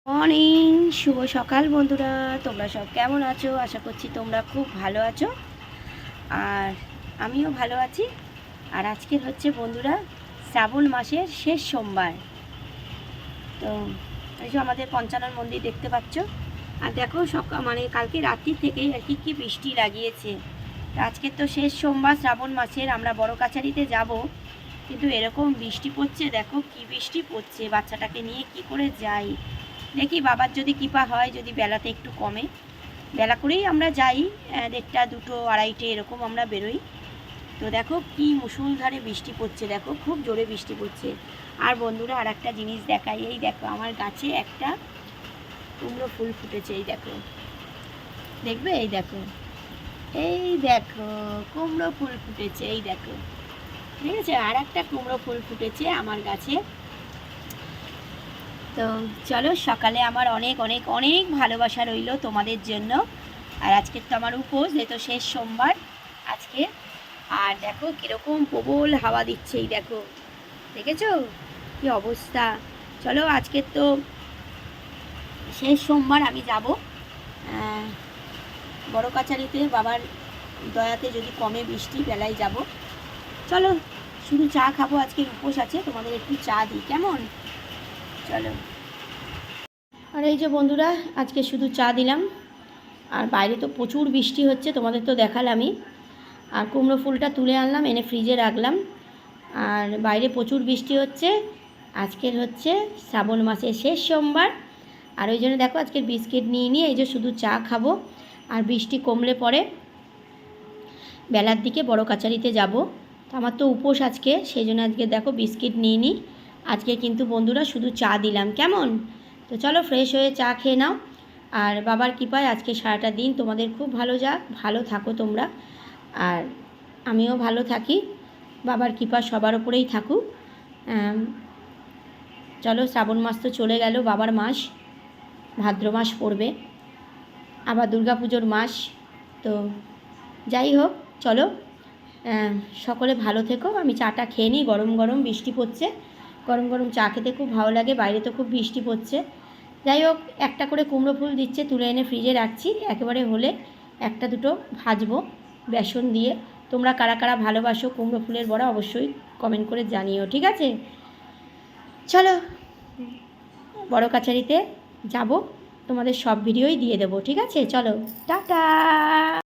Morning, শুভ সকাল বন্ধুরা। তোমরা সব কেমন আছো? আশা করছি তোমরা খুব ভালো আছো, আর আমিও ভালো আছি। আর আজকের হচ্ছে বন্ধুরা শ্রাবণ মাসের শেষ সোমবার। তো এই যে আমাদের পঞ্চানন মন্দির দেখতে পাচ্ছ। আর দেখো কালকে রাত্রি থেকেই আর কি বৃষ্টি লাগিয়েছে। আজকের তো শেষ সোমবার শ্রাবণ মাসের, আমরা বড় কাছারিতে যাব, কিন্তু এরকম বৃষ্টি পড়ছে। দেখো কি বৃষ্টি পড়ছে, বাচ্চাটাকে নিয়ে কি করে যাই। দেখি বাবার যদি কৃপা হয়, যদি বেলাতে একটু কমে, বেলা করেই আমরা যাই, 1টা 2টো 2:30 এরকম আমরা বেরোই। তো দেখো কি মুষলধারে বৃষ্টি পড়ছে, দেখো খুব জোরে বৃষ্টি পড়ছে। আর বন্ধুরা আর একটা জিনিস দেখাই, এই দেখো আমার গাছে একটা কুমড়ো ফুল ফুটেছে। এই দেখো, দেখবে? এই দেখো, এই দেখো কুমড়ো ফুল ফুটেছে। এই দেখো, ঠিক আছে, আর একটা কুমড়ো ফুল ফুটেছে আমার গাছে। তো চলো, সকালে আমার অনেক অনেক অনেক ভালোবাসা রইল তোমাদের জন্য। আর আজকের তো আমার উপোস, যেহেতু শেষ সোমবার আজকে। আর দেখো কীরকম প্রবল হাওয়া দিচ্ছে, এই দেখো, দেখেছো কি অবস্থা। চলো, আজকের তো শেষ সোমবার, আমি যাব বড় কাছারিতে, বাবার দয়াতে যদি কমে বৃষ্টি, বেলায় যাব। চলো, শুধু চা খাবো, আজকের উপোস আছে, তোমাদের একটু চা দিই, কেমন? চলো। আর এই যে বন্ধুরা, আজকে শুধু চা দিলাম। আর বাইরে তো প্রচুর বৃষ্টি হচ্ছে, তোমাদের তো দেখালামই। আর কুমড়ো ফুলটা তুলে আনলাম, এনে ফ্রিজে রাখলাম। আর বাইরে প্রচুর বৃষ্টি হচ্ছে। আজকের হচ্ছে শ্রাবণ মাসের শেষ সোমবার। আর ওই জন্য দেখো আজকের বিস্কিট নিয়ে এই যে শুধু চা খাবো। আর বৃষ্টি কমলে পরে বেলার দিকে বড় কাছারিতে যাব। তো আমার তো উপোস আজকে, সেই জন্য আজকে দেখো বিস্কিট নিয়ে নিই। আজকে কিন্তু বন্ধুরা শুধু চা দিলাম, কেমন? তো চলো, ফ্রেশ হয়ে চা খেয়ে নাও। আর বাবার কৃপায় আজকে সারাটা দিন তোমাদের খুব ভালো যাক, ভালো থাকো তোমরা, আর আমিও ভালো থাকি। বাবার কৃপা সবার ওপরেই থাকুক। চলো, শ্রাবণ মাস তো চলে গেল, বাবার মাস, ভাদ্র মাস পড়বে, আবার দুর্গাপুজোর মাস। তো যাই হোক, চলো, সকলে ভালো থেকো। আমি চাটা খেয়ে নিই, গরম গরম বৃষ্টি পড়ছে, গরম গরম চা খেতে খুব ভালো লাগে। বাইরে তো খুব বৃষ্টি পড়ছে। যাই হোক, একটা করে কুমড়ো ফুল দিচ্ছে, তুলে এনে ফ্রিজে রাখছি, একেবারে হলে 1টা 2টো ভাজবো বেসন দিয়ে। তোমরা কারা কারা ভালোবাসো কুমড়ো ফুলের বড়া, অবশ্যই কমেন্ট করে জানিও, ঠিক আছে? চলো, বড় কাছারিতে যাব, তোমাদের সব ভিডিওই দিয়ে দেবো, ঠিক আছে? চলো, টাটা।